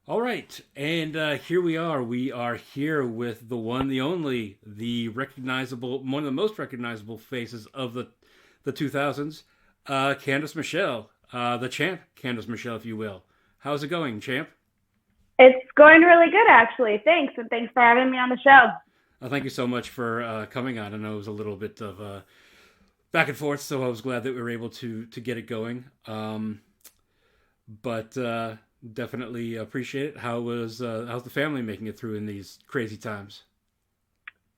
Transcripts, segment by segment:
All right, and here we are. We are here with the one, the only, the recognizable, one of the most recognizable faces of the 2000s, Candice Michelle, the champ, Candice Michelle, if you will. How's it going, champ? It's going really good, actually. Thanks, and thanks for having me on the show. Thank you so much for coming on. I know it was a little bit of back and forth, so I was glad that we were able to get it going. But definitely appreciate it. How's the family making it through in these crazy times?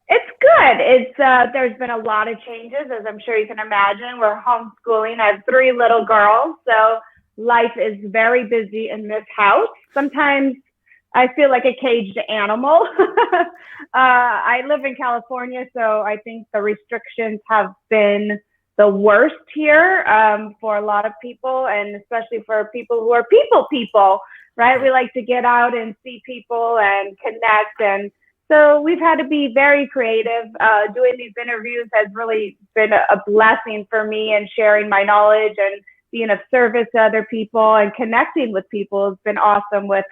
It's good. It's there's been a lot of changes, as I'm sure you can imagine. We're homeschooling. I have three little girls, so life is very busy in this house. Sometimes I feel like a caged animal. I live in California, so I think the restrictions have been the worst here for a lot of people, and especially for people who are people, right? Right. We like to get out and see people and connect. And so we've had to be very creative. Doing these interviews has really been a blessing for me, and sharing my knowledge and being of service to other people and connecting with people has been awesome with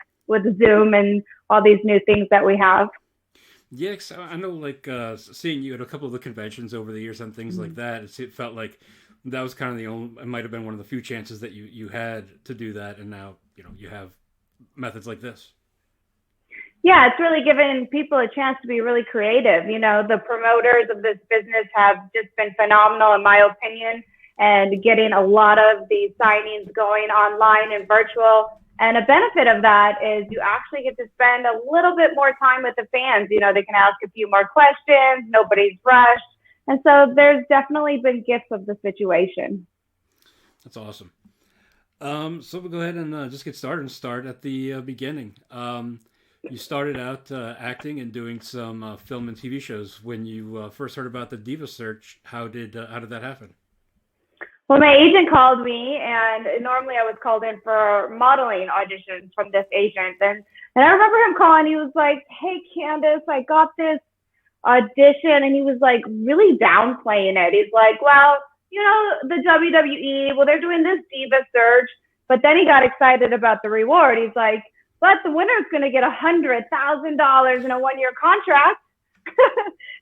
Zoom and all these new things that we have. Yeah, 'cause I know, like, seeing you at a couple of the conventions over the years and things like that, it felt like that was kind of the only, it might have been one of the few chances that you had to do that, and now, you have methods like this. Yeah, it's really given people a chance to be really creative. The promoters of this business have just been phenomenal, in my opinion, and getting a lot of these signings going online and virtual. And a benefit of that is you actually get to spend a little bit more time with the fans. They can ask a few more questions, nobody's rushed. And so there's definitely been gifts of the situation. That's awesome. So we'll go ahead and just get started and start at the beginning. You started out acting and doing some film and TV shows. When you first heard about the Diva Search, how did that happen? Well, my agent called me, and normally I was called in for modeling auditions from this agent. And I remember him calling. He was like, "Hey, Candice, I got this audition," and he was like really downplaying it. He's like, "Well, the WWE, well, they're doing this Diva Search," but then he got excited about the reward. He's like, "But the winner's going to get $100,000 in a 1 year contract."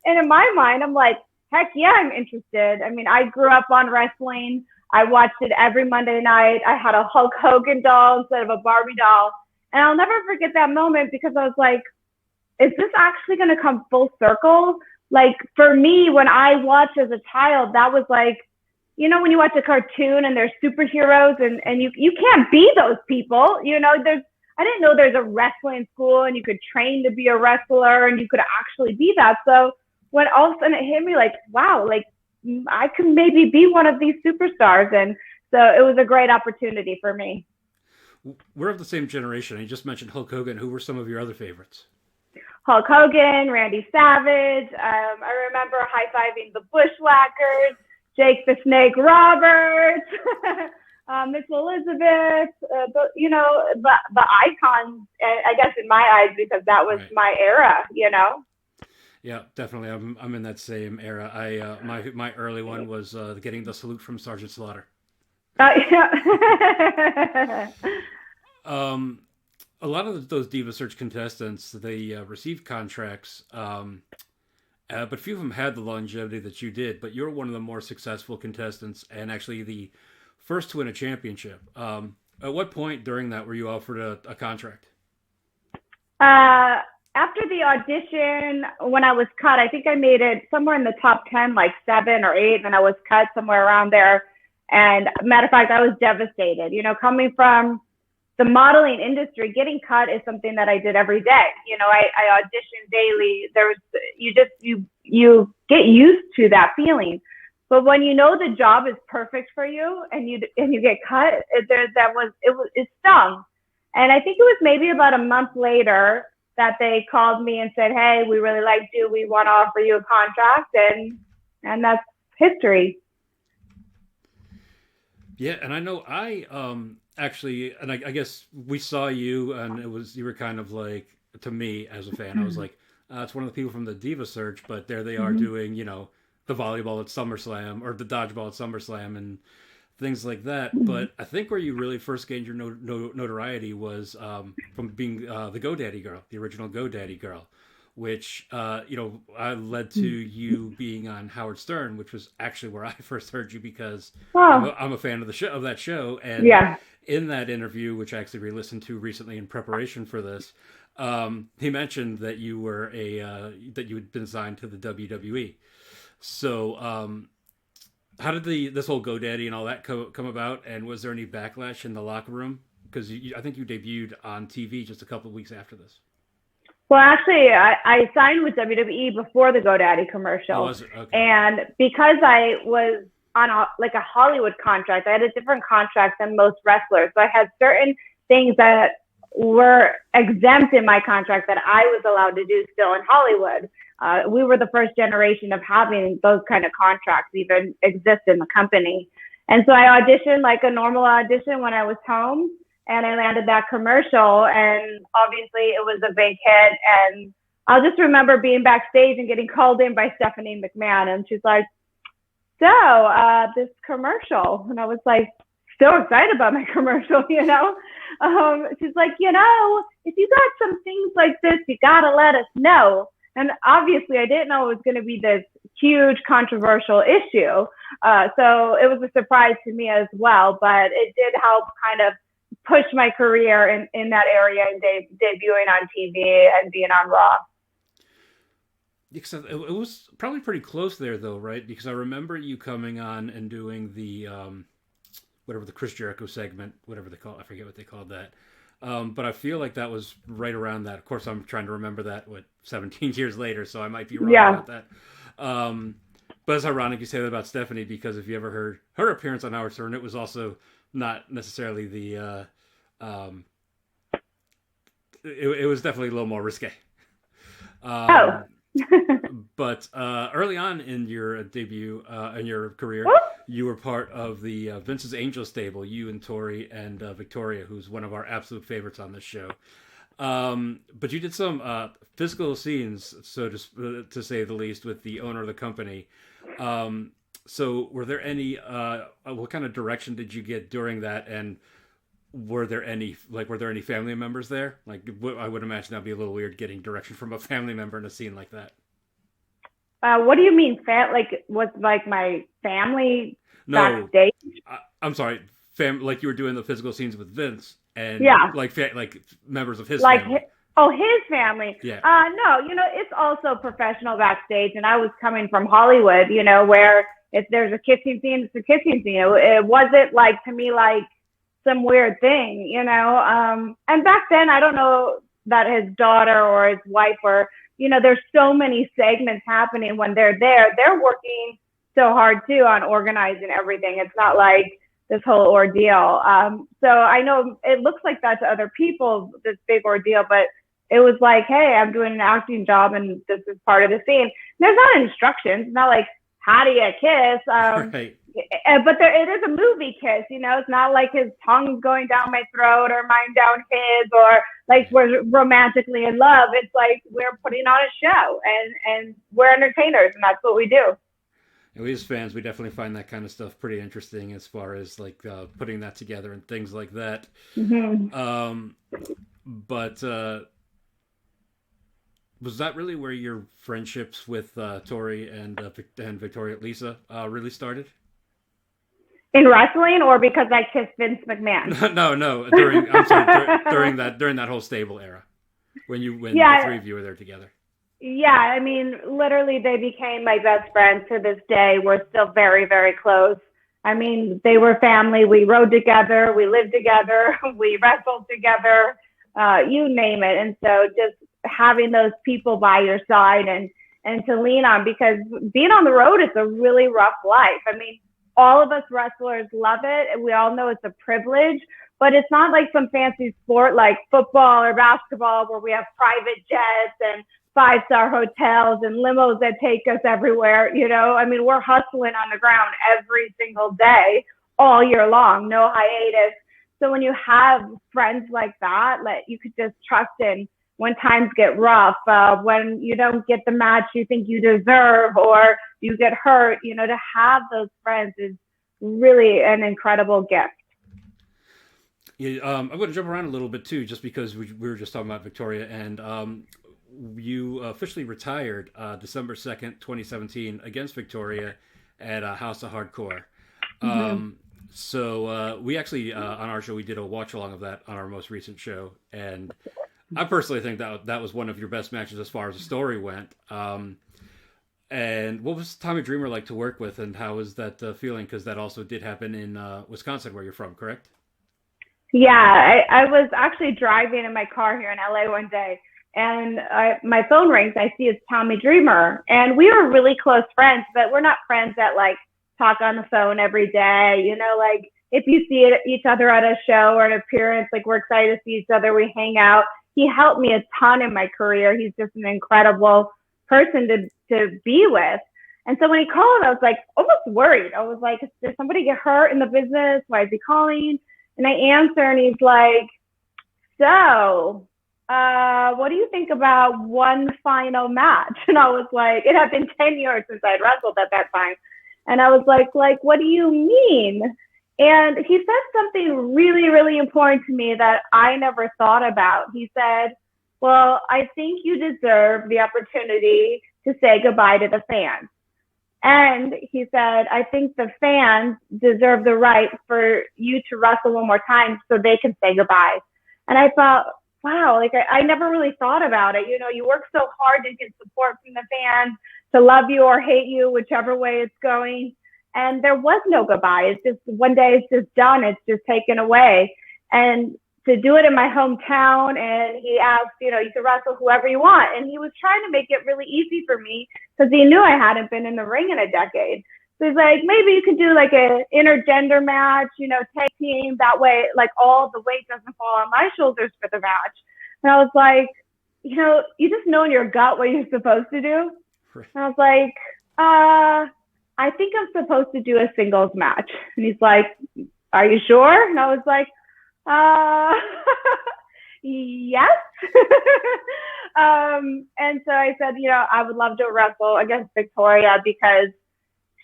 And in my mind, I'm like, heck yeah, I'm interested. I mean, I grew up on wrestling. I watched it every Monday night. I had a Hulk Hogan doll instead of a Barbie doll. And I'll never forget that moment, because I was like, is this actually going to come full circle? Like, for me, when I watched as a child, that was like, when you watch a cartoon and there's superheroes, and you can't be those people. I didn't know there's a wrestling school and you could train to be a wrestler and you could actually be that. So when all of a sudden it hit me, like, wow, like I could maybe be one of these superstars. And so it was a great opportunity for me. We're of the same generation. You just mentioned Hulk Hogan. Who were some of your other favorites? Hulk Hogan, Randy Savage. I remember high-fiving the Bushwhackers, Jake the Snake Roberts, Miss Elizabeth, the icons, I guess, in my eyes, because that was Right. my era. Yeah, definitely. I'm in that same era. I my early one was getting the salute from Sergeant Slaughter. Yeah. Um, a lot of those Diva Search contestants, they received contracts, but few of them had the longevity that you did. But you're one of the more successful contestants, and actually the first to win a championship. At what point during that were you offered a contract? After the audition, when I was cut, I think I made it somewhere in the top 10, like 7 or 8, and I was cut somewhere around there. And matter of fact, I was devastated. Coming from the modeling industry, getting cut is something that I did every day. I auditioned daily. You get used to that feeling. But when the job is perfect for you, and you get cut, it stung. And I think it was maybe about a month later that they called me and said, "Hey, we really liked you. We want to offer you a contract," and that's history. Yeah, and I know I actually, and I guess we saw you, and you were kind of like, to me as a fan, I was like, it's one of the people from the Diva Search, but there they are Mm-hmm. doing the volleyball at SummerSlam or the dodgeball at SummerSlam and things like that. But I think where you really first gained your notoriety was from being the GoDaddy girl, the original GoDaddy girl, which led to you being on Howard Stern, which was actually where I first heard you because Oh, I'm a fan of the show, of that show, and yeah. in that interview, which I actually re-listened to recently in preparation for this, he mentioned that you were that you had been signed to the WWE. So, how did this whole GoDaddy and all that come about? And was there any backlash in the locker room? Because I think you debuted on TV just a couple of weeks after this. Well, actually, I signed with WWE before the GoDaddy commercial. Oh, was it? Okay. And because I was on a Hollywood contract, I had a different contract than most wrestlers. So I had certain things that were exempt in my contract that I was allowed to do still in Hollywood. We were the first generation of having those kind of contracts even exist in the company. And so I auditioned like a normal audition when I was home, and I landed that commercial, and obviously it was a big hit. And I'll just remember being backstage and getting called in by Stephanie McMahon, and she's like, so this commercial, and I was like, still excited about my commercial, you know. She's like, you know, if you got some things like this, you gotta let us know. And obviously, I didn't know it was going to be this huge controversial issue. So it was a surprise to me as well, but it did help kind of push my career in that area and debuting on TV and being on Raw. Because it was probably pretty close there, though, right? Because I remember you coming on and doing the whatever the Chris Jericho segment, whatever they call it. I forget what they called that. But I feel like that was right around that. Of course, I'm trying to remember that, 17 years later, so I might be wrong about that. But it's ironic you say that about Stephanie, because if you ever heard her appearance on Howard Stern, it was also not necessarily the... it was definitely a little more risque. But early on in your debut, in your career, you were part of the Vince's Angel stable, you and Tori and Victoria, who's one of our absolute favorites on this show. But you did some physical scenes, so to say the least, with the owner of the company. So were there any, what kind of direction did you get during that? And were there any family members there? Like, I would imagine that'd be a little weird getting direction from a family member in a scene like that. What do you mean? Was like my family backstage? I'm sorry. Like you were doing the physical scenes with Vince and like members of his family. His family. Yeah. No, it's also professional backstage, and I was coming from Hollywood, where if there's a kissing scene, it's a kissing scene. It wasn't like, to me, like some weird thing, and back then, I don't know that his daughter or his wife were, there's so many segments happening when they're there. They're working so hard too on organizing everything. It's not like this whole ordeal. So I know it looks like that to other people, this big ordeal, but it was like, hey, I'm doing an acting job and this is part of the scene. There's not instructions. It's not like, how do you kiss? Right. But it is a movie kiss, It's not like his tongue's going down my throat or mine down his, or like we're romantically in love. It's like we're putting on a show, and we're entertainers, and that's what we do. And we as fans, we definitely find that kind of stuff pretty interesting, as far as like putting that together and things like that. Mm-hmm. But was that really where your friendships with Tori and Victoria Lisa really started? In wrestling, or because I kissed Vince McMahon? No. During that whole stable era, when the three of you were there together. Yeah, I mean, literally, they became my best friends to this day. We're still very, very close. I mean, they were family. We rode together, we lived together, we wrestled together, you name it. And so, just having those people by your side and to lean on, because being on the road is a really rough life. I mean, all of us wrestlers love it, and we all know it's a privilege, but it's not like some fancy sport like football or basketball where we have private jets and 5-star hotels and limos that take us everywhere. I mean, we're hustling on the ground every single day, all year long, no hiatus. So when you have friends like that you could just trust in when times get rough, when you don't get the match you think you deserve, or you get hurt, to have those friends is really an incredible gift. Yeah, I'm going to jump around a little bit too, just because we were just talking about Victoria, and you officially retired December 2nd, 2017, against Victoria at House of Hardcore. Mm-hmm. So we actually on our show we did a watch along of that on our most recent show, and I personally think that was one of your best matches as far as the story went. And what was Tommy Dreamer like to work with, and how was that feeling? Because that also did happen in Wisconsin, where you're from, correct? Yeah, I was actually driving in my car here in LA one day, and my phone rings. I see it's Tommy Dreamer, and we were really close friends, but we're not friends that like talk on the phone every day. You know, like if you see each other at a show or an appearance, like we're excited to see each other. We hang out. He helped me a ton in my career. He's just an incredible person to be with. And so when he called, I was like almost worried. I was like, did somebody get hurt in the business? Why is he calling? And I answer, and he's like, so, what do you think about one final match? And I was like, it had been 10 years since I'd wrestled at that time. And I was like, what do you mean? And he said something really, really important to me that I never thought about. He said, well, I think you deserve the opportunity to say goodbye to the fans. And he said, I think the fans deserve the right for you to wrestle one more time so they can say goodbye. And I thought, wow, like I never really thought about it. You know, you work so hard to get support from the fans, to love you or hate you, whichever way it's going. And there was no goodbye. It's just one day it's just done. It's just taken away. And to do it in my hometown, and he asked, you know, you can wrestle whoever you want. And he was trying to make it really easy for me because he knew I hadn't been in the ring in a decade. So he's like, maybe you could do like a intergender match, you know, tag team. That way, like all the weight doesn't fall on my shoulders for the match. And I was like, you know, you just know in your gut what you're supposed to do. Right. And I was like, I think I'm supposed to do a singles match. And he's like, are you sure? And I was like, yes. And so I said, you know, I would love to wrestle against Victoria because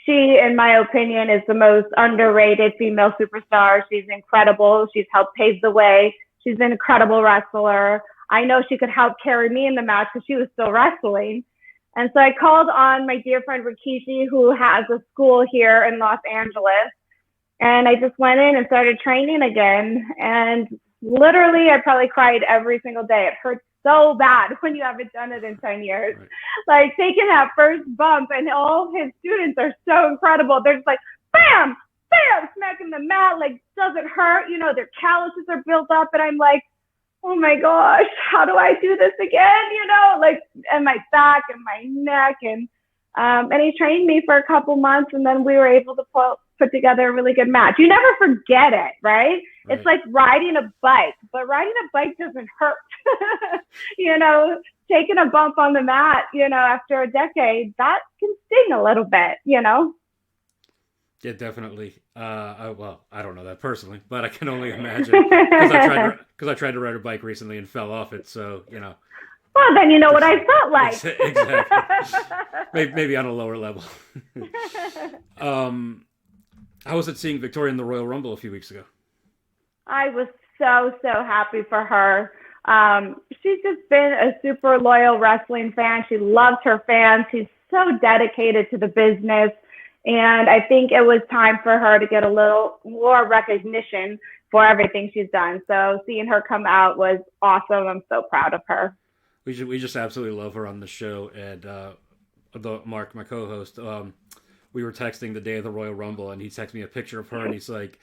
she, in my opinion, is the most underrated female superstar. She's incredible. She's helped pave the way. She's an incredible wrestler. I know she could help carry me in the match because she was still wrestling. And so I called on my dear friend Rikishi, who has a school here in Los Angeles. And I just went in and started training again. And literally, I probably cried every single day. It hurts so bad when you haven't done it in 10 years. Right. Like taking that first bump, and all his students are so incredible. They're just like, bam, bam, smacking the mat. Like, doesn't hurt. You know, their calluses are built up. And I'm like, oh my gosh, how do I do this again? You know, like, and my back and my neck. And he trained me for a couple months, and then we were able to put together a really good match. You never forget it, right? It's like riding a bike, but riding a bike doesn't hurt. You know, taking a bump on the mat, you know, after a decade, that can sting a little bit, you know? Yeah, definitely. Well, I don't know that personally, but I can only imagine because I tried to ride a bike recently and fell off it. So, you know. Well, then you know what I felt like. Exactly. Maybe on a lower level. How was it seeing Victoria in the Royal Rumble a few weeks ago? I was so happy for her. She's just been a super loyal wrestling fan. She loves her fans. She's so dedicated to the business. And I think it was time for her to get a little more recognition for everything she's done. So seeing her come out was awesome. I'm so proud of her. We just absolutely love her on the show. And Mark, my co-host, we were texting the day of the Royal Rumble, and he texted me a picture of her, and he's like,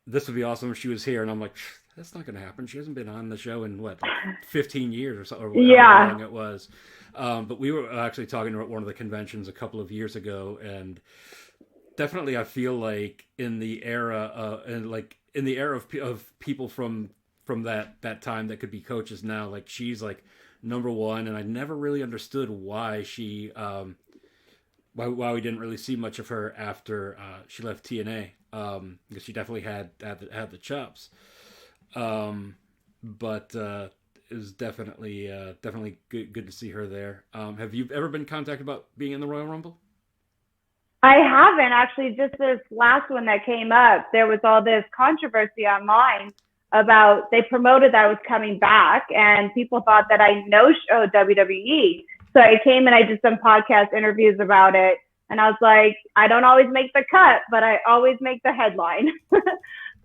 this would be awesome if she was here. And I'm like, that's not going to happen. She hasn't been on the show in, what, like 15 years or so, or however long it was. But we were actually talking at one of the conventions a couple of years ago, and definitely I feel like in the era of people from that time that could be coaches now, like she's like number one, and I never really understood why she why we didn't really see much of her after she left TNA, because she definitely had the chops, but it was definitely good to see her there. Have you ever been contacted about being in the Royal Rumble? I haven't actually. Just this last one that came up, there was all this controversy online about they promoted that I was coming back, and people thought that I no-showed WWE. So I came and I did some podcast interviews about it, and I was like, I don't always make the cut, but I always make the headline. But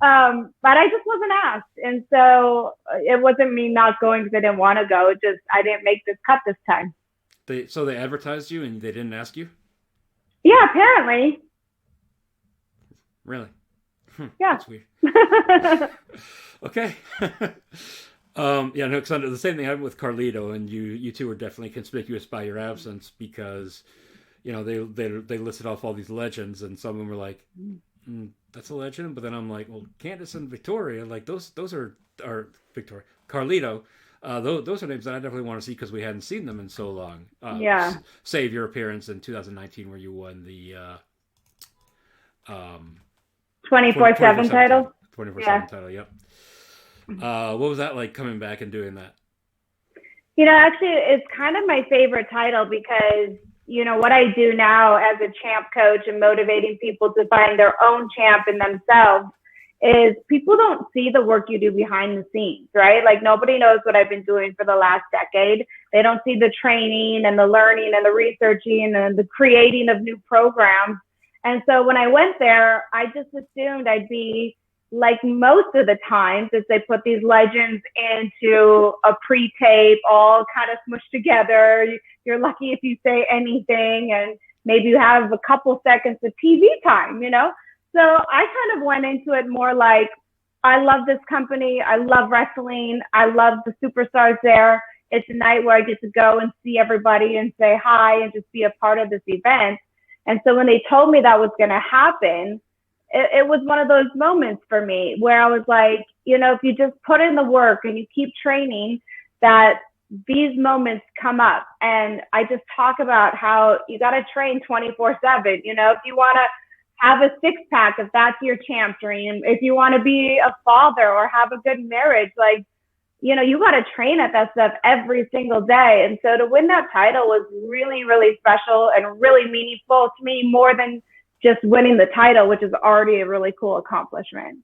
I just wasn't asked, and so it wasn't me not going because I didn't want to go. It just I didn't make this cut this time. So they advertised you and they didn't ask you? Yeah, apparently. Really? Yeah. That's weird. Okay. Yeah, no, because the same thing happened with Carlito, and you two were definitely conspicuous by your absence because, they listed off all these legends, and some of them were like, that's a legend, but then I'm like, well, Candice and Victoria, like those are Victoria, Carlito. Those are names that I definitely want to see because we hadn't seen them in so long. Yeah. Save your appearance in 2019 where you won the 24/7 title. 24/7 title. Yep. What was that like coming back and doing that? Actually, it's kind of my favorite title because what I do now as a champ coach and motivating people to find their own champ in themselves is people don't see the work you do behind the scenes, right? Like nobody knows what I've been doing for the last decade. They don't see the training and the learning and the researching and the creating of new programs. And so when I went there, I just assumed I'd be like most of the times as they put these legends into a pre-tape, all kind of smushed together. You're lucky if you say anything, and maybe you have a couple seconds of TV time, So I kind of went into it more like, I love this company. I love wrestling. I love the superstars there. It's a night where I get to go and see everybody and say hi and just be a part of this event. And so when they told me that was going to happen, it was one of those moments for me where I was like, if you just put in the work and you keep training, that these moments come up. And I just talk about how you got to train 24/7. If you want to have a six-pack, if that's your champ dream, if you want to be a father or have a good marriage, like, you got to train at that stuff every single day. And so to win that title was really, really special and really meaningful to me, more than just winning the title, which is already a really cool accomplishment.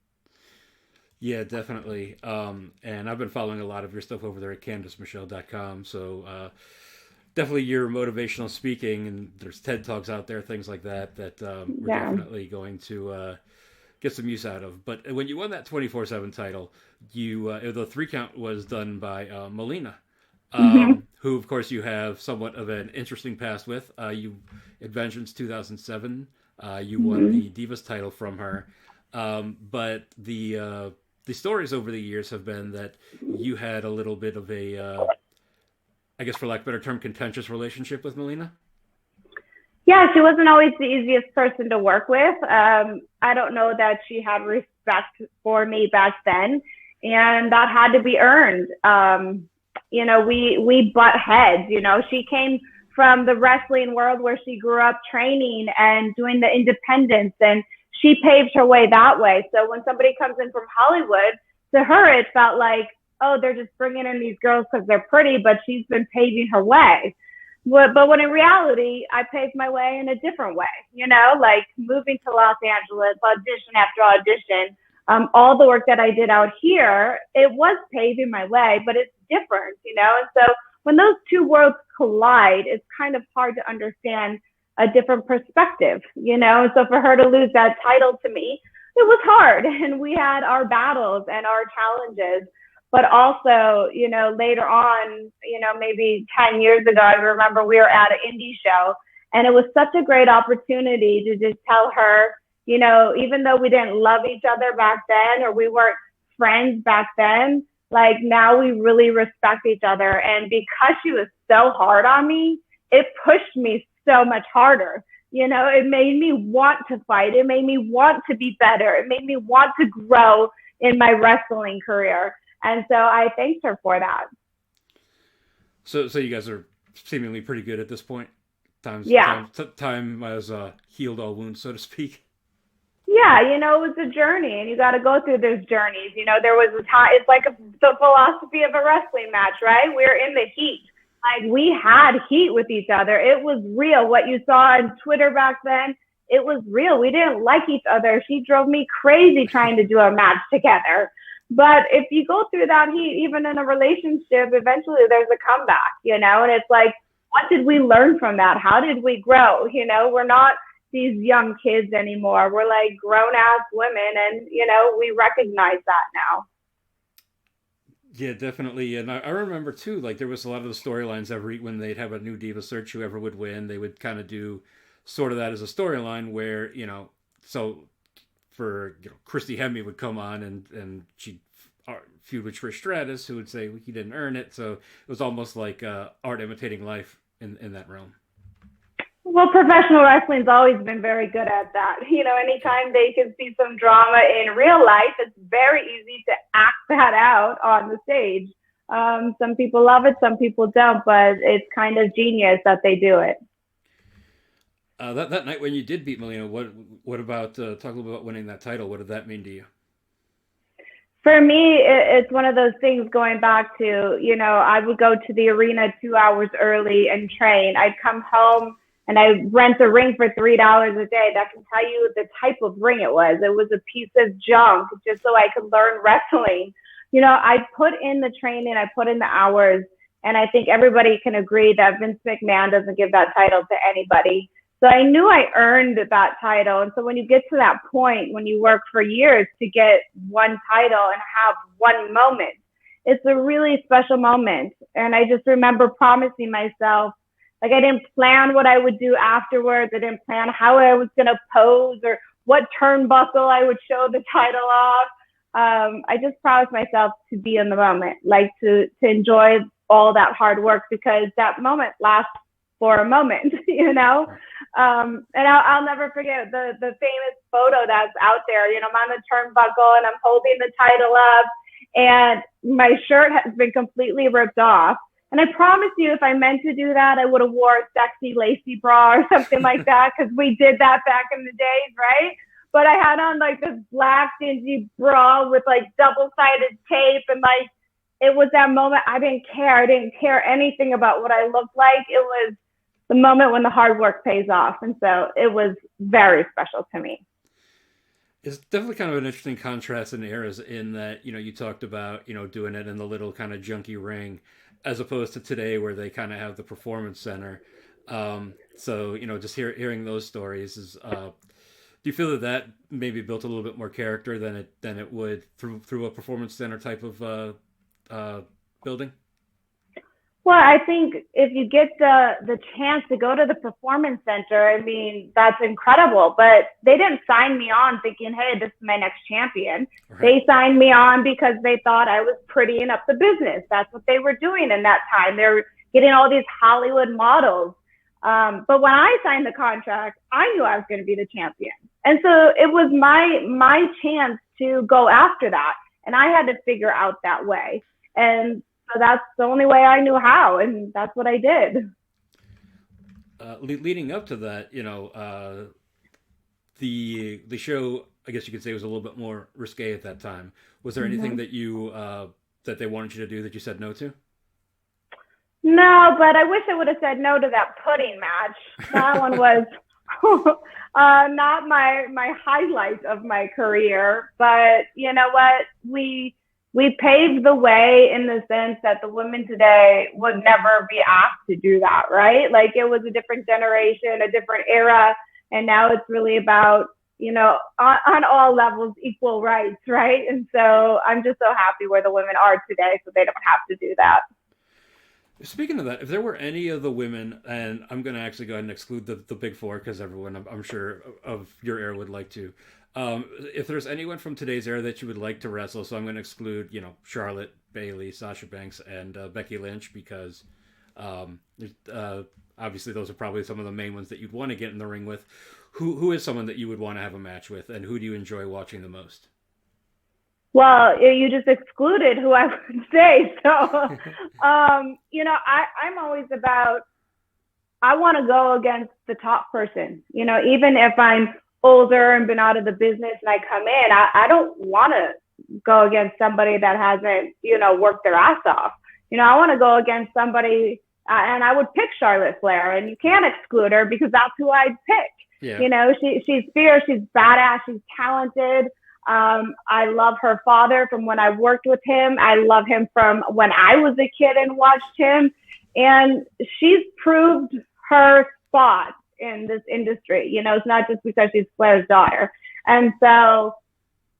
Yeah, definitely. And I've been following a lot of your stuff over there at CandiceMichelle.com. So definitely your motivational speaking, and there's TED Talks out there, things like that, we're definitely going to get some use out of. But when you won that 24/7 title, the 3 count was done by Melina, who, of course, you have somewhat of an interesting past with. You at Vengeance 2007, you won the Divas title from her. But the stories over the years have been that you had a little bit of a, I guess for lack of a better term, contentious relationship with Melina. Yeah, she wasn't always the easiest person to work with. I don't know that she had respect for me back then, and that had to be earned. We butt heads. She came from the wrestling world where she grew up training and doing the independents, and she paved her way that way. So when somebody comes in from Hollywood, to her it felt like, oh, they're just bringing in these girls because they're pretty, but she's been paving her way. But when in reality, I paved my way in a different way, like moving to Los Angeles, audition after audition, all the work that I did out here, it was paving my way, but it's different, And so when those two worlds collide, it's kind of hard to understand a different perspective, So for her to lose that title to me, it was hard. And we had our battles and our challenges. But also, later on, maybe 10 years ago, I remember we were at an indie show, and it was such a great opportunity to just tell her, even though we didn't love each other back then, or we weren't friends back then, like now we really respect each other. And because she was so hard on me, it pushed me so much harder. It made me want to fight. It made me want to be better. It made me want to grow in my wrestling career. And so I thanked her for that. So you guys are seemingly pretty good at this point? Time has healed all wounds, so to speak. Yeah, it was a journey, and you got to go through those journeys. There was a time, it's like the philosophy of a wrestling match, right? We're in the heat. Like we had heat with each other. It was real. What you saw on Twitter back then, it was real. We didn't like each other. She drove me crazy trying to do a match together. But if you go through that heat, even in a relationship, eventually there's a comeback, and it's like, what did we learn from that? How did we grow? We're not these young kids anymore. We're like grown ass women, and we recognize that now. Yeah, definitely. And I remember too, like there was a lot of the storylines when they'd have a new diva search, whoever would win, they would kind of do sort of that as a storyline where, so for Christy Hemme would come on and she'd feud with Trish Stratus, who would say he didn't earn it. So it was almost like art imitating life in that realm. Well, professional wrestling's always been very good at that. Anytime they can see some drama in real life, it's very easy to act that out on the stage. Some people love it, some people don't, but it's kind of genius that they do it. That night when you did beat Melina, what about talk a little bit about winning that title? What did that mean to you? For me, it's one of those things going back to, I would go to the arena 2 hours early and train. I'd come home and I rent a ring for $3 a day. That can tell you the type of ring it was. It was a piece of junk just so I could learn wrestling. I put in the training, I put in the hours, and I think everybody can agree that Vince McMahon doesn't give that title to anybody. So I knew I earned that title. And so when you get to that point, when you work for years to get one title and have one moment, it's a really special moment. And I just remember promising myself, like I didn't plan what I would do afterwards. I didn't plan how I was going to pose or what turnbuckle I would show the title off. I just promised myself to be in the moment, like to enjoy all that hard work, because that moment lasts for a moment, and I'll never forget the famous photo that's out there. I'm on the turnbuckle and I'm holding the title up and my shirt has been completely ripped off. And I promise you, if I meant to do that, I would have wore a sexy lacy bra or something like that, because we did that back in the days, right? But I had on like this black dingy bra with like double-sided tape, and like it was that moment. I didn't care. I didn't care anything about what I looked like. It was the moment when the hard work pays off. And so it was very special to me. It's definitely kind of an interesting contrast in eras in that, you talked about, doing it in the little kind of junky ring as opposed to today where they kind of have the performance center. So, just hearing those stories is, do you feel that maybe built a little bit more character than it would through a performance center type of building? Well, I think if you get the chance to go to the performance center, I mean, that's incredible. But they didn't sign me on thinking, hey, this is my next champion. Right. They signed me on because they thought I was prettying up the business. That's what they were doing in that time. They were getting all these Hollywood models. But when I signed the contract, I knew I was going to be the champion. And so it was my chance to go after that. And I had to figure out that way. And so that's the only way I knew how, and that's what I did. Leading up to that, the show, I guess you could say, was a little bit more risque at that time. Was there anything that you that they wanted you to do that you said no to? No, but I wish I would have said no to that pudding match. That one was not my highlight of my career. But you know what? We paved the way in the sense that the women today would never be asked to do that, right? Like it was a different generation, a different era. And now it's really about, on all levels, equal rights, right? And so I'm just so happy where the women are today, so they don't have to do that. Speaking of that, if there were any of the women, and I'm going to actually go ahead and exclude the big four because everyone, I'm sure, of your era would like to. If there's anyone from today's era that you would like to wrestle, so I'm going to exclude, Charlotte, Bayley, Sasha Banks, and Becky Lynch, because obviously those are probably some of the main ones that you'd want to get in the ring with. Who is someone that you would want to have a match with, and who do you enjoy watching the most? Well, you just excluded who I would say. So, I'm always about, I want to go against the top person, even if I'm older and been out of the business and I come in, I don't want to go against somebody that hasn't, worked their ass off. I want to go against somebody, and I would pick Charlotte Flair, and you can't exclude her because that's who I'd pick. Yeah. You know, she's fierce, she's badass, she's talented. I love her father from when I worked with him. I love him from when I was a kid and watched him. And she's proved her spot in this industry. You know, it's not just because she's Flair's daughter. And so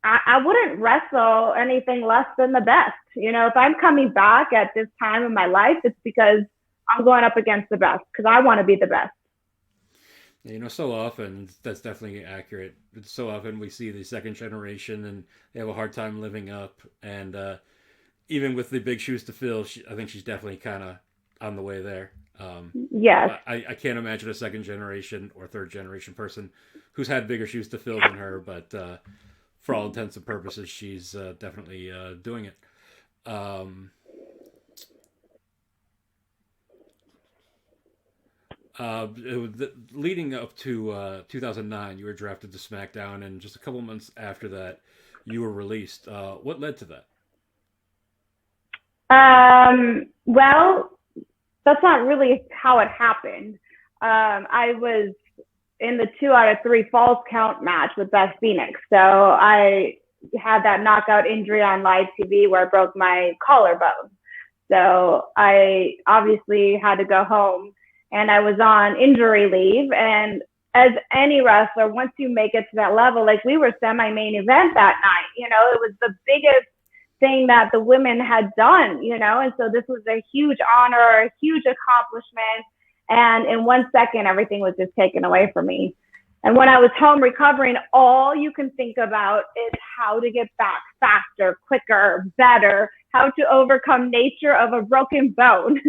I wouldn't wrestle anything less than the best. You know, if I'm coming back at this time in my life, it's because I'm going up against the best because I want to be the best. You know, so often that's definitely accurate. So often we see the second generation and they have a hard time living up. And even with the big shoes to fill, I think she's definitely kind of on the way there. Yes. I can't imagine a second generation or third generation person who's had bigger shoes to fill than her, but for all intents and purposes, she's definitely doing it. Um, Leading up to 2009, you were drafted to SmackDown, and just a couple months after that, you were released. What led to that? Well, that's not really how it happened. I was in the 2 out of 3 falls count match with Beth Phoenix. So I had that knockout injury on live TV where I broke my collarbone. So I obviously had to go home and I was on injury leave. And as any wrestler, once you make it to that level, like we were semi-main event that night, you know, it was the biggest thing that the women had done, you know, and so this was a huge honor, a huge accomplishment. And in 1 second, everything was just taken away from me. And when I was home recovering, all you can think about is how to get back faster, quicker, better, how to overcome nature of a broken bone.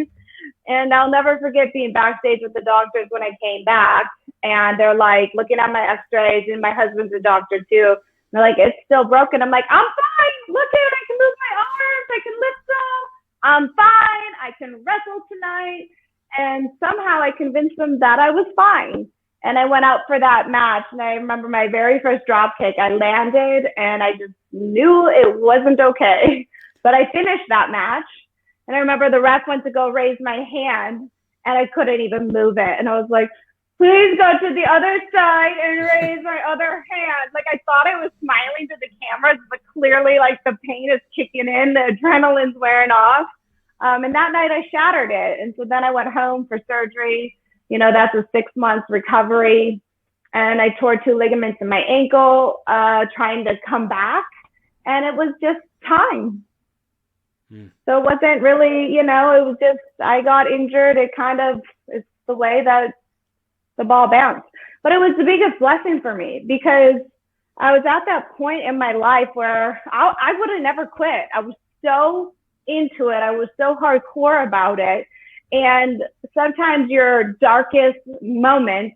And I'll never forget being backstage with the doctors when I came back. And they're like looking at my x-rays, and my husband's a doctor too. And they're like, it's still broken. I'm like, I'm fine. Look at it. I can move my arms. I can lift them. I'm fine. I can wrestle tonight. And somehow I convinced them that I was fine. And I went out for that match. And I remember my very first drop kick. I landed and I just knew it wasn't okay. But I finished that match. And I remember the ref went to go raise my hand and I couldn't even move it. And I was like, please go to the other side and raise my other hand. Like I thought I was smiling to the cameras, but clearly like the pain is kicking in, the adrenaline's wearing off. And that night I shattered it. And so then I went home for surgery. You know, that's a 6 month recovery. And I tore 2 ligaments in my ankle, trying to come back. And it was just time. So it wasn't really, you know, it was just, I got injured. It kind of, it's the way that the ball bounced. But it was the biggest blessing for me because I was at that point in my life where I would have never quit. I was so into it. I was so hardcore about it. And sometimes your darkest moments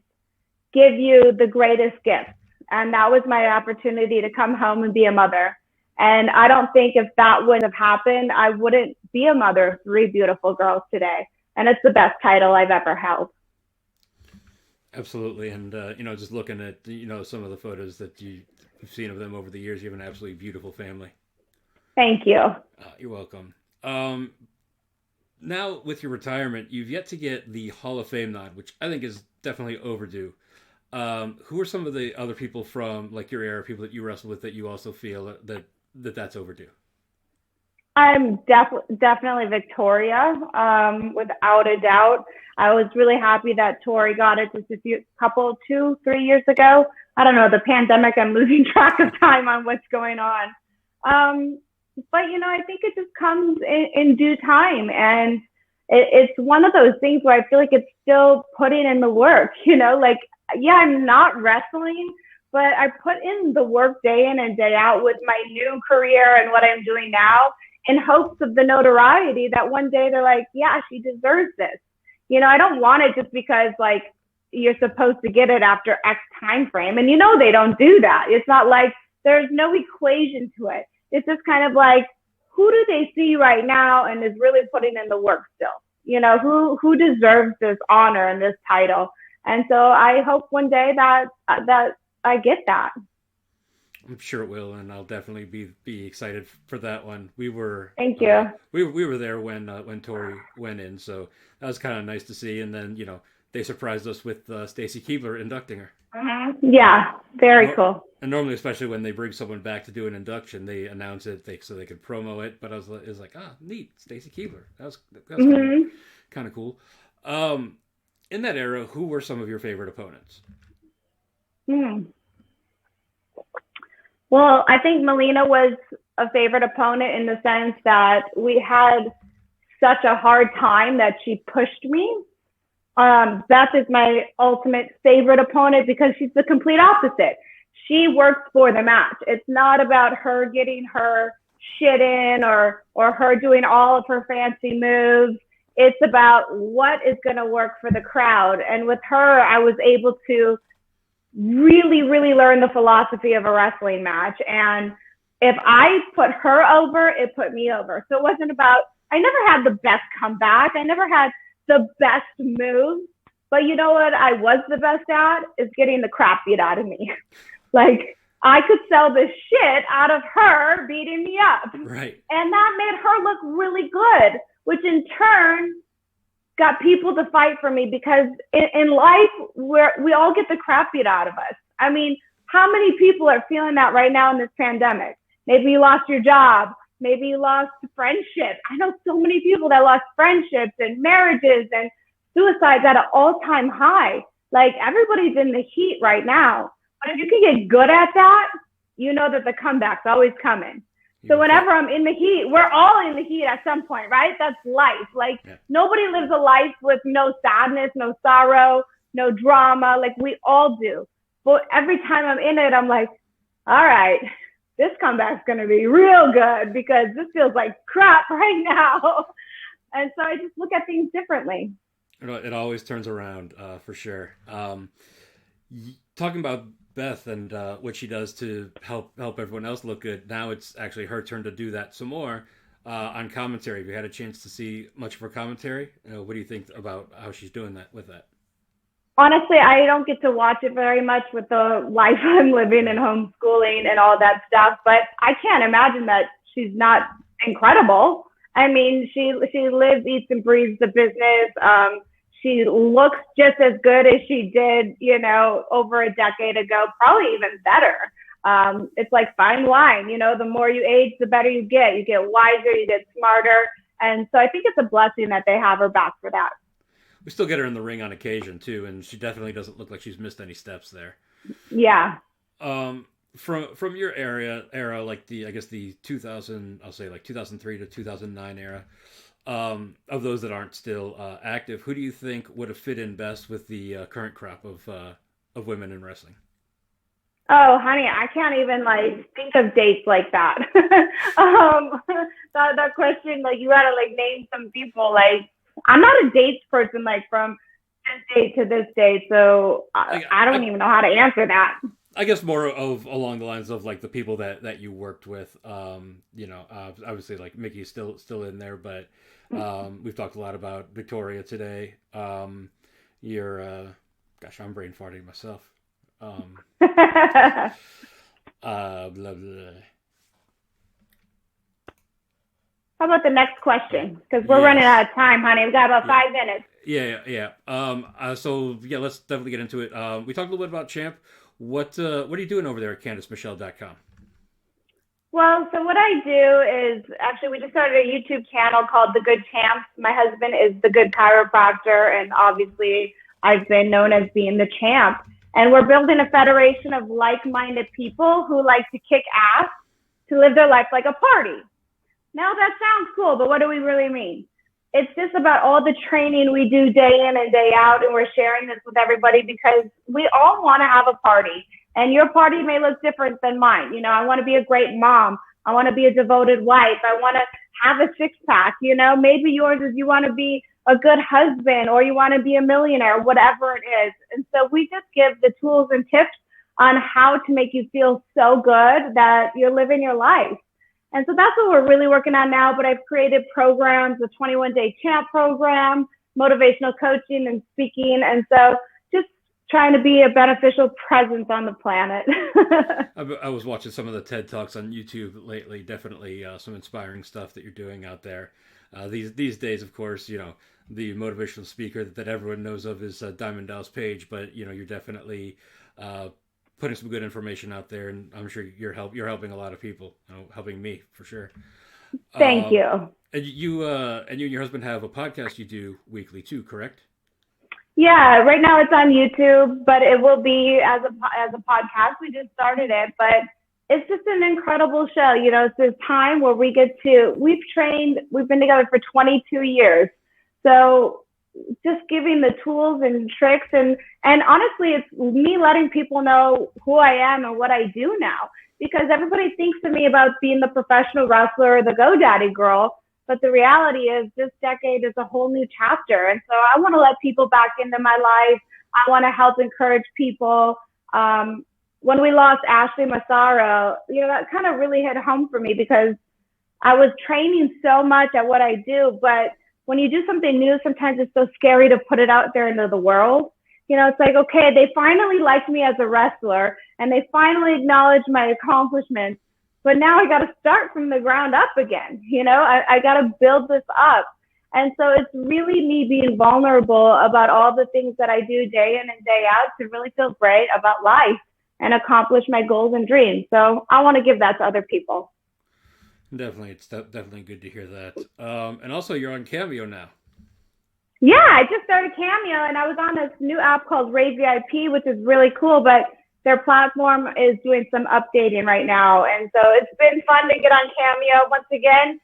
give you the greatest gift. And that was my opportunity to come home and be a mother. And I don't think if that would have happened, I wouldn't be a mother of 3 beautiful girls today. And it's the best title I've ever held. Absolutely. And, you know, just looking at, you know, some of the photos that you've seen of them over the years, you have an absolutely beautiful family. Thank you. You're welcome. Now, with your retirement, you've yet to get the Hall of Fame nod, which I think is definitely overdue. Who are some of the other people from, like, your era, people that you wrestled with that you also feel that's overdue? I'm definitely Victoria, without a doubt. I was really happy that Tori got it just 2-3 years ago. I don't know, the pandemic, I'm losing track of time on what's going on. But, you know, I think it just comes in due time. And it's one of those things where I feel like it's still putting in the work, you know, like, yeah, I'm not wrestling, but I put in the work day in and day out with my new career and what I'm doing now in hopes of the notoriety that one day they're like, yeah, she deserves this. You know, I don't want it just because like you're supposed to get it after X time frame. And you know, they don't do that. It's not like there's no equation to it. It's just kind of like, who do they see right now and is really putting in the work still? You know, who deserves this honor and this title? And so I hope one day that I get that. I'm sure it will, and I'll definitely be excited for that one. We were Thank you. We were there when Tori went in, so that was kind of nice to see. And then, you know, they surprised us with Stacy Keibler inducting her. Yeah, very cool. And normally, especially when they bring someone back to do an induction, they announce it so they could promo it. But it was like, neat, Stacy Keibler. That was kind of cool. In that era, who were some of your favorite opponents? Well, I think Melina was a favorite opponent in the sense that we had such a hard time that she pushed me. Beth is my ultimate favorite opponent because she's the complete opposite. She works for the match. It's not about her getting her shit in or her doing all of her fancy moves. It's about what is going to work for the crowd. And with her, I was able to really, really learn the philosophy of a wrestling match. And if I put her over, it put me over. So it wasn't about, I never had the best comeback. I never had the best moves. But you know what I was the best at is getting the crap beat out of me. Like, I could sell the shit out of her beating me up. Right. And that made her look really good, which in turn got people to fight for me because in life, we all get the crap beat out of us. I mean, how many people are feeling that right now in this pandemic? Maybe you lost your job. Maybe you lost friendship. I know so many people that lost friendships and marriages and suicides at an all-time high. Like, everybody's in the heat right now. But if you can get good at that, you know that the comeback's always coming. So whenever I'm in the heat, we're all in the heat at some point, right? That's life. Like, nobody lives a life with no sadness, no sorrow, no drama. Like, we all do. But every time I'm in it, I'm like, all right, this comeback's going to be real good because this feels like crap right now. And so I just look at things differently. It always turns around, for sure. Talking about Beth and what she does to help everyone else look good. Now it's actually her turn to do that some more on commentary. Have you had a chance to see much of her commentary? What do you think about how she's doing that with that? Honestly, I don't get to watch it very much with the life I'm living and homeschooling and all that stuff. But I can't imagine that she's not incredible. I mean, she lives, eats, and breathes the business. She looks just as good as she did, over a decade ago, probably even better. It's like fine wine, the more you age, the better you get. You get wiser, you get smarter. And so I think it's a blessing that they have her back for that. We still get her in the ring on occasion too, and she definitely doesn't look like she's missed any steps there. Yeah. From your era, like the 2000, I'll say like 2003 to 2009 era, of those that aren't still active, who do you think would have fit in best with the current crop of women in wrestling? Oh, honey, I can't even think of dates like that. That question, you gotta name some people. I'm not a dates person, from this date to this date, so I don't even know how to answer that. I guess more of along the lines of the people that you worked with. Obviously Mickey's still in there, but we've talked a lot about Victoria today. I'm brain farting myself. Blah, blah. How about the next question? Because we're running out of time, honey. We've got about 5 minutes. Yeah. So let's definitely get into it. We talked a little bit about Champ. What are you doing over there at CandiceMichelle.com? Well, so what I do is actually we just started a YouTube channel called The Good Champs. My husband is the good chiropractor, and obviously I've been known as being the champ. And we're building a federation of like-minded people who like to kick ass to live their life like a party. Now that sounds cool, but what do we really mean? It's just about all the training we do day in and day out, and we're sharing this with everybody because we all want to have a party. And your party may look different than mine. I want to be a great mom. I want to be a devoted wife. I want to have a six-pack. Maybe yours is you want to be a good husband or you want to be a millionaire, whatever it is. And so we just give the tools and tips on how to make you feel so good that you're living your life. And so that's what we're really working on now. But I've created programs, the 21-Day Champ program, motivational coaching and speaking. And so just trying to be a beneficial presence on the planet. I was watching some of the TED Talks on YouTube lately. Definitely some inspiring stuff that you're doing out there. These days, of course, the motivational speaker that everyone knows of is Diamond Dallas Page, but you're definitely uh, putting some good information out there, and I'm sure you're helping a lot of people, helping me for sure. Thank Um, you. and you and your husband have a podcast you do weekly too, correct? Yeah, right now it's on YouTube, but it will be as a podcast. We just started it, but it's just an incredible show. It's this time where we've been together for 22 years. So just giving the tools and tricks and honestly it's me letting people know who I am and what I do now, because everybody thinks of me about being the professional wrestler or the GoDaddy girl, but the reality is this decade is a whole new chapter, and so I want to let people back into my life. I want to help encourage people. When we lost Ashley Massaro, that kind of really hit home for me, because I was training so much at what I do, but when you do something new, sometimes it's so scary to put it out there into the world. It's like, okay, they finally liked me as a wrestler and they finally acknowledged my accomplishments, but now I got to start from the ground up again. I got to build this up. And so it's really me being vulnerable about all the things that I do day in and day out to really feel great about life and accomplish my goals and dreams. So I want to give that to other people. Definitely, it's definitely good to hear that. And also, you're on Cameo now. Yeah, I just started Cameo and I was on this new app called Ray VIP, which is really cool, but their platform is doing some updating right now. And so it's been fun to get on Cameo once again.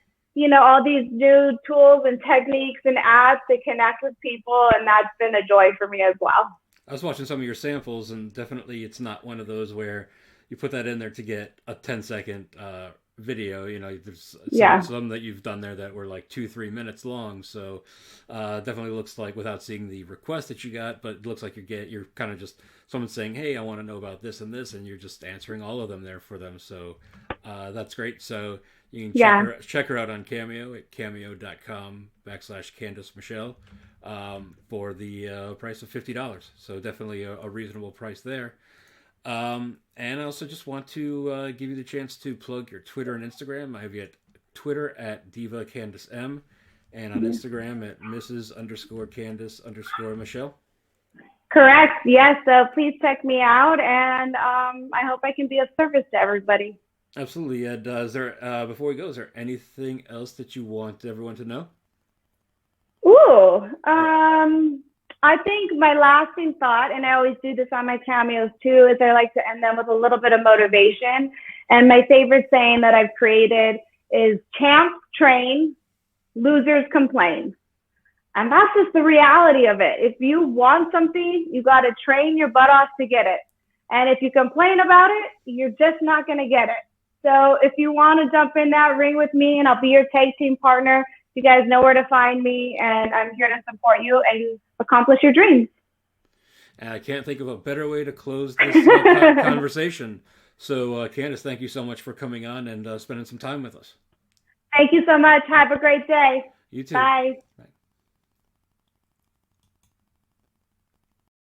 All these new tools and techniques and apps to connect with people, and that's been a joy for me as well. I was watching some of your samples, and definitely it's not one of those where you put that in there to get a 10-second video. There's Yeah. some that you've done there that were like 2-3 minutes long. So definitely looks like, without seeing the request that you got, but it looks like you're kind of just someone saying, "Hey, I want to know about this and this," and you're just answering all of them there for them. So that's great. So you can Yeah. check her out on Cameo at cameo.com/Candice Michelle for the price of $50. So definitely a reasonable price there. And I also just want to give you the chance to plug your Twitter and Instagram. I have you at Twitter at Diva Candice M, and on Instagram at Mrs._Candice_Michelle. Correct. Yes. So please check me out, and I hope I can be of service to everybody. Absolutely. And is there before we go, is there anything else that you want everyone to know? Ooh. I think my lasting thought, and I always do this on my cameos too, is I like to end them with a little bit of motivation. And my favorite saying that I've created is champs train, losers complain. And that's just the reality of it. If you want something, you got to train your butt off to get it. And if you complain about it, you're just not going to get it. So if you want to jump in that ring with me, and I'll be your tag team partner, you guys know where to find me, and I'm here to support you and accomplish your dreams. And I can't think of a better way to close this conversation. So, Candice, thank you so much for coming on and spending some time with us. Thank you so much. Have a great day. You too. Bye. Bye.